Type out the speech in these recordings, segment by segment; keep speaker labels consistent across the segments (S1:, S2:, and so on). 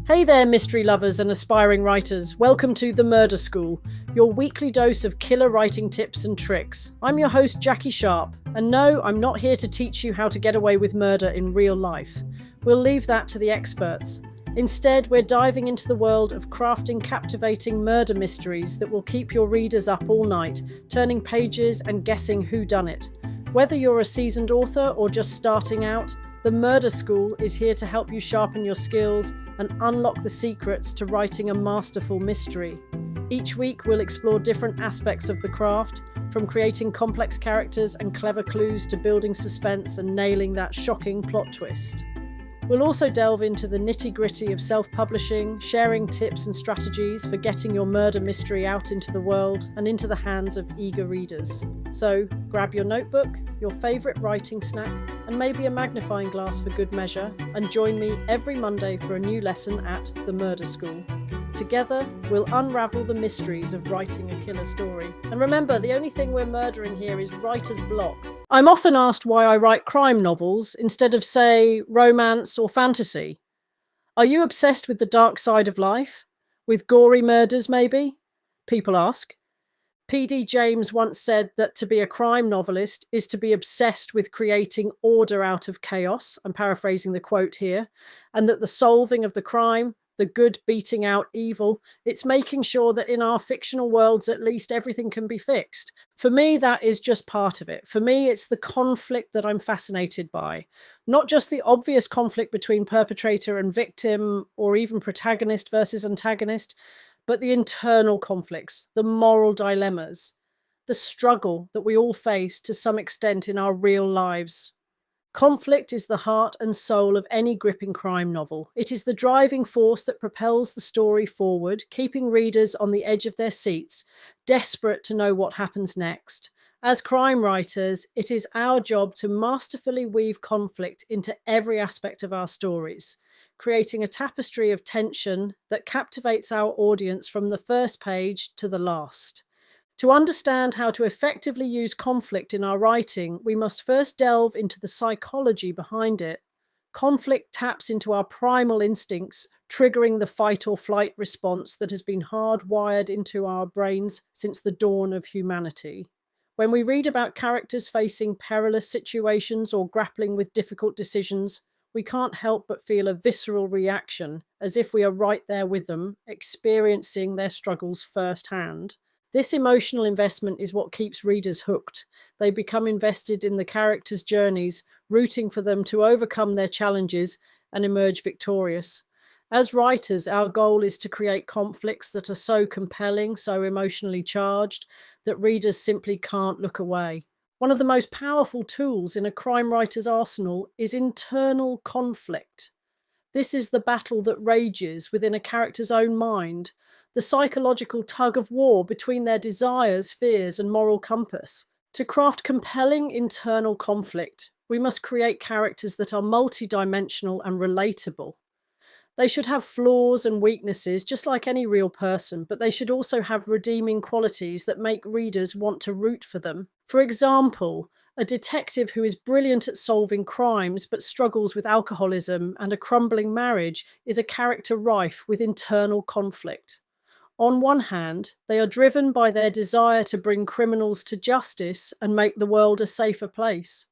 S1: Hey there, mystery lovers and aspiring writers. Welcome to The Murder School, your weekly dose of killer writing tips and tricks. I'm your host, Jackie Sharp, and no, I'm not here to teach you how to get away with murder in real life. We'll leave that to the experts. Instead, we're diving into the world of crafting captivating murder mysteries that will keep your readers up all night, turning pages and guessing who done it. Whether you're a seasoned author or just starting out, The Murder School is here to help you sharpen your skills and unlock the secrets to writing a masterful mystery. Each week we'll explore different aspects of the craft, from creating complex characters and clever clues to building suspense and nailing that shocking plot twist. We'll also delve into the nitty-gritty of self-publishing, sharing tips and strategies for getting your murder mystery out into the world and into the hands of eager readers. So grab your notebook, your favourite writing snack, and maybe a magnifying glass for good measure, and join me every Monday for a new lesson at The Murder School. Together, we'll unravel the mysteries of writing a killer story. And remember, the only thing we're murdering here is writer's block. I'm often asked why I write crime novels instead of, say, romance or fantasy. Are you obsessed with the dark side of life? With gory murders, maybe? People ask. P.D. James once said that to be a crime novelist is to be obsessed with creating order out of chaos. I'm paraphrasing the quote here. And that the solving of the crime, the good beating out evil, it's making sure that in our fictional worlds, at least, everything can be fixed. For me, that is just part of it. For me, it's the conflict that I'm fascinated by. Not just the obvious conflict between perpetrator and victim, or even protagonist versus antagonist, but the internal conflicts, the moral dilemmas, the struggle that we all face to some extent in our real lives. Conflict is the heart and soul of any gripping crime novel. It is the driving force that propels the story forward, keeping readers on the edge of their seats, desperate to know what happens next. As crime writers, it is our job to masterfully weave conflict into every aspect of our stories, creating a tapestry of tension that captivates our audience from the first page to the last. To understand how to effectively use conflict in our writing, we must first delve into the psychology behind it. Conflict taps into our primal instincts, triggering the fight or flight response that has been hardwired into our brains since the dawn of humanity. When we read about characters facing perilous situations or grappling with difficult decisions, we can't help but feel a visceral reaction, as if we are right there with them, experiencing their struggles firsthand. This emotional investment is what keeps readers hooked. They become invested in the characters' journeys, rooting for them to overcome their challenges and emerge victorious. As writers, our goal is to create conflicts that are so compelling, so emotionally charged, that readers simply can't look away. One of the most powerful tools in a crime writer's arsenal is internal conflict. This is the battle that rages within a character's own mind, the psychological tug of war between their desires, fears, and moral compass. To craft compelling internal conflict, we must create characters that are multidimensional and relatable. They should have flaws and weaknesses, just like any real person, but they should also have redeeming qualities that make readers want to root for them. For example, a detective who is brilliant at solving crimes but struggles with alcoholism and a crumbling marriage is a character rife with internal conflict. On one hand, they are driven by their desire to bring criminals to justice and make the world a safer place.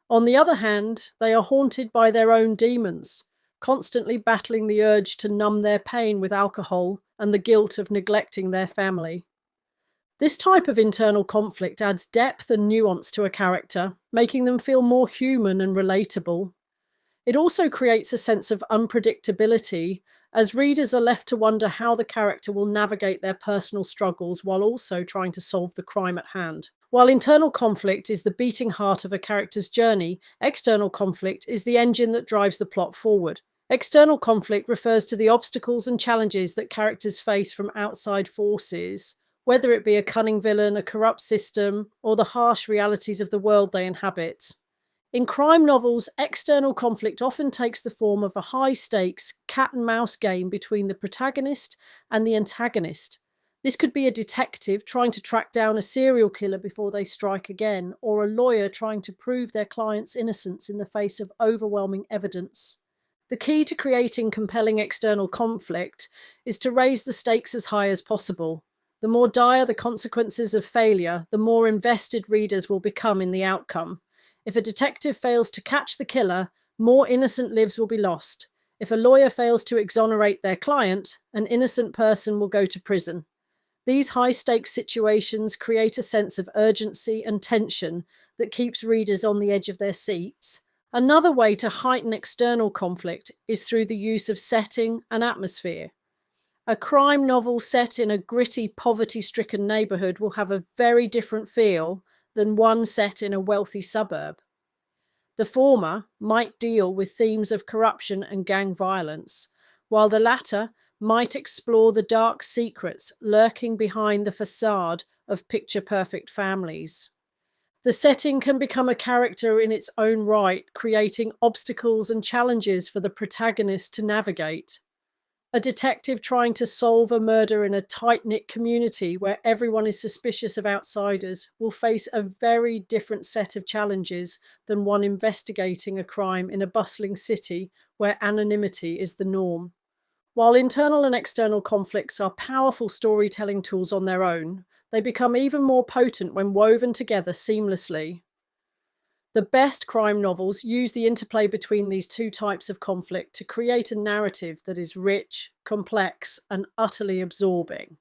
S1: On the other hand, they are haunted by their own demons, constantly battling the urge to numb their pain with alcohol and the guilt of neglecting their family. This type of internal conflict adds depth and nuance to a character, making them feel more human and relatable. It also creates a sense of unpredictability, as readers are left to wonder how the character will navigate their personal struggles while also trying to solve the crime at hand. While internal conflict is the beating heart of a character's journey, external conflict is the engine that drives the plot forward. External conflict refers to the obstacles and challenges that characters face from outside forces, whether it be a cunning villain, a corrupt system, or the harsh realities of the world they inhabit. In crime novels, external conflict often takes the form of a high-stakes cat-and-mouse game between the protagonist and the antagonist. This could be a detective trying to track down a serial killer before they strike again, or a lawyer trying to prove their client's innocence in the face of overwhelming evidence. The key to creating compelling external conflict is to raise the stakes as high as possible. The more dire the consequences of failure, the more invested readers will become in the outcome. If a detective fails to catch the killer, more innocent lives will be lost. If a lawyer fails to exonerate their client, an innocent person will go to prison. These high stakes situations create a sense of urgency and tension that keeps readers on the edge of their seats. Another way to heighten external conflict is through the use of setting and atmosphere. A crime novel set in a gritty, poverty stricken neighbourhood will have a very different feel than one set in a wealthy suburb. The former might deal with themes of corruption and gang violence, while the latter might explore the dark secrets lurking behind the facade of picture perfect families. The setting can become a character in its own right, creating obstacles and challenges for the protagonist to navigate. A detective trying to solve a murder in a tight knit community where everyone is suspicious of outsiders will face a very different set of challenges than one investigating a crime in a bustling city where anonymity is the norm. While internal and external conflicts are powerful storytelling tools on their own, they become even more potent when woven together seamlessly. The best crime novels use the interplay between these two types of conflict to create a narrative that is rich, complex, and utterly absorbing.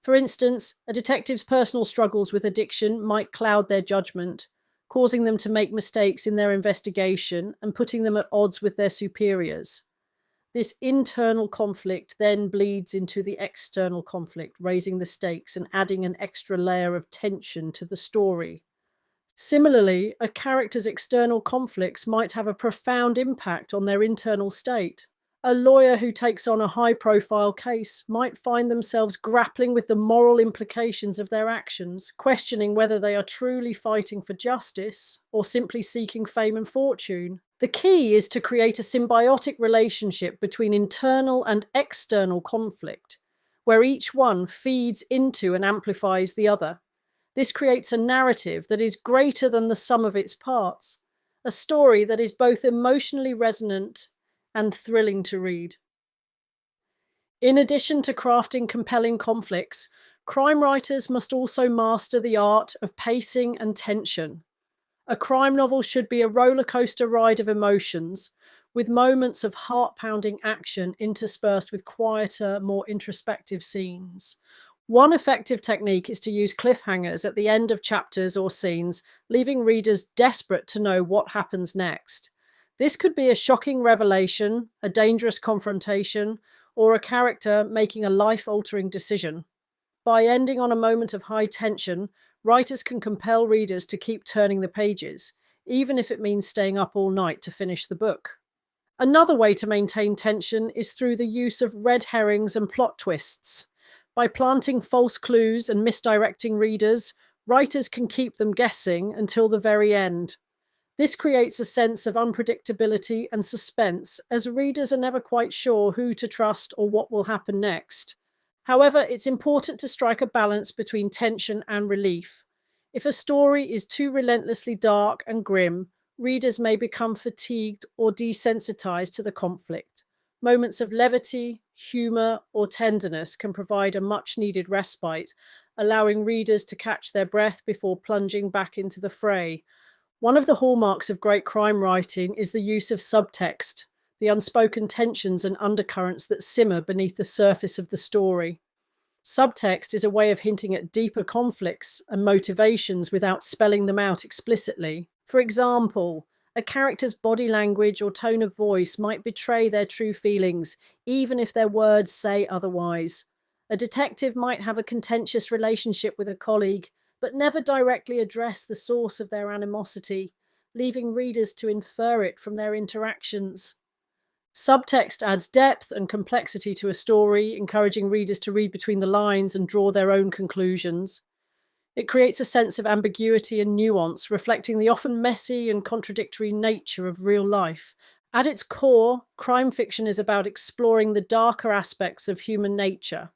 S1: For instance, a detective's personal struggles with addiction might cloud their judgment, causing them to make mistakes in their investigation and putting them at odds with their superiors. This internal conflict then bleeds into the external conflict, raising the stakes and adding an extra layer of tension to the story. Similarly, a character's external conflicts might have a profound impact on their internal state. A lawyer who takes on a high profile case might find themselves grappling with the moral implications of their actions, questioning whether they are truly fighting for justice or simply seeking fame and fortune. The key is to create a symbiotic relationship between internal and external conflict, where each one feeds into and amplifies the other. This creates a narrative that is greater than the sum of its parts, a story that is both emotionally resonant and thrilling to read. In addition to crafting compelling conflicts, crime writers must also master the art of pacing and tension. A crime novel should be a roller coaster ride of emotions, with moments of heart pounding action interspersed with quieter, more introspective scenes. One effective technique is to use cliffhangers at the end of chapters or scenes, leaving readers desperate to know what happens next. This could be a shocking revelation, a dangerous confrontation, or a character making a life altering decision. By ending on a moment of high tension, writers can compel readers to keep turning the pages, even if it means staying up all night to finish the book. Another way to maintain tension is through the use of red herrings and plot twists. By planting false clues and misdirecting readers, writers can keep them guessing until the very end. This creates a sense of unpredictability and suspense, as readers are never quite sure who to trust or what will happen next. However, it's important to strike a balance between tension and relief. If a story is too relentlessly dark and grim, readers may become fatigued or desensitized to the conflict. Moments of levity, humour, or tenderness can provide a much needed respite, allowing readers to catch their breath before plunging back into the fray. One of the hallmarks of great crime writing is the use of subtext, the unspoken tensions and undercurrents that simmer beneath the surface of the story. Subtext is a way of hinting at deeper conflicts and motivations without spelling them out explicitly. For example, a character's body language or tone of voice might betray their true feelings, even if their words say otherwise. A detective might have a contentious relationship with a colleague, but never directly address the source of their animosity, leaving readers to infer it from their interactions. Subtext adds depth and complexity to a story, encouraging readers to read between the lines and draw their own conclusions. It creates a sense of ambiguity and nuance, reflecting the often messy and contradictory nature of real life. At its core, crime fiction is about exploring the darker aspects of human nature.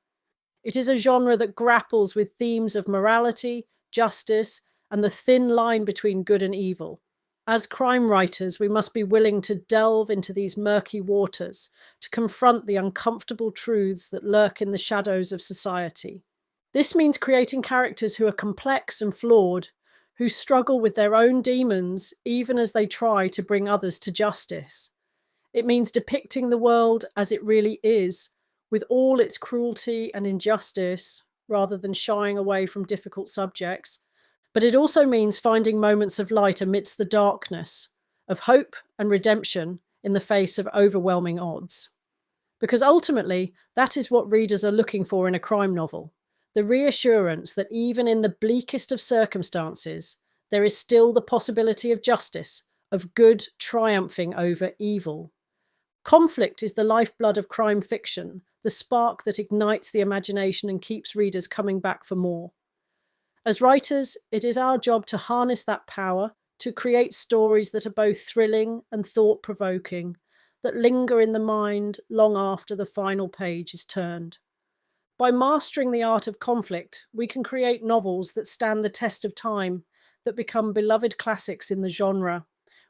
S1: It is a genre that grapples with themes of morality, justice, and the thin line between good and evil. As crime writers, we must be willing to delve into these murky waters, to confront the uncomfortable truths that lurk in the shadows of society. This means creating characters who are complex and flawed, who struggle with their own demons even as they try to bring others to justice. It means depicting the world as it really is, with all its cruelty and injustice, rather than shying away from difficult subjects. But it also means finding moments of light amidst the darkness, of hope and redemption in the face of overwhelming odds. Because ultimately, that is what readers are looking for in a crime novel: the reassurance that even in the bleakest of circumstances, there is still the possibility of justice, of good triumphing over evil. Conflict is the lifeblood of crime fiction, the spark that ignites the imagination and keeps readers coming back for more. As writers, it is our job to harness that power, to create stories that are both thrilling and thought-provoking, that linger in the mind long after the final page is turned. By mastering the art of conflict, we can create novels that stand the test of time, that become beloved classics in the genre.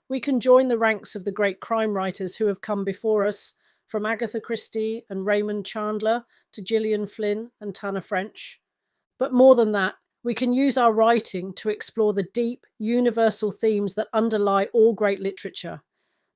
S1: We can join the ranks of the great crime writers who have come before us, from Agatha Christie and Raymond Chandler to Gillian Flynn and Tana French. But more than that, we can use our writing to explore the deep, universal themes that underlie all great literature: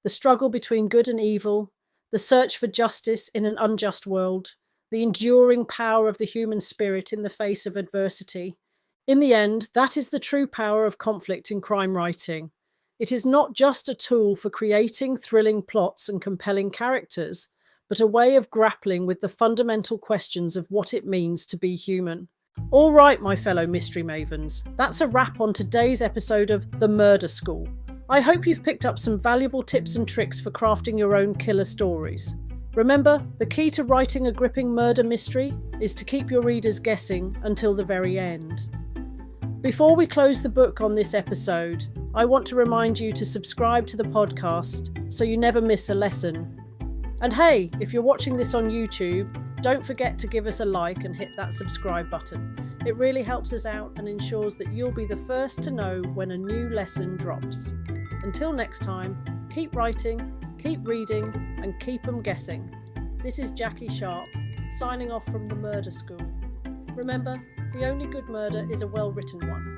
S1: the struggle between good and evil, the search for justice in an unjust world, the enduring power of the human spirit in the face of adversity. In the end, that is the true power of conflict in crime writing. It is not just a tool for creating thrilling plots and compelling characters, but a way of grappling with the fundamental questions of what it means to be human. All right, my fellow mystery mavens, that's a wrap on today's episode of The Murder School. I hope you've picked up some valuable tips and tricks for crafting your own killer stories. Remember, the key to writing a gripping murder mystery is to keep your readers guessing until the very end. Before we close the book on this episode, I want to remind you to subscribe to the podcast so you never miss a lesson. And hey, if you're watching this on YouTube, don't forget to give us a like and hit that subscribe button. It really helps us out and ensures that you'll be the first to know when a new lesson drops. Until next time, keep writing, keep reading, and keep 'em guessing. This is Jackie Sharp, signing off from the Murder School. Remember, the only good murder is a well-written one.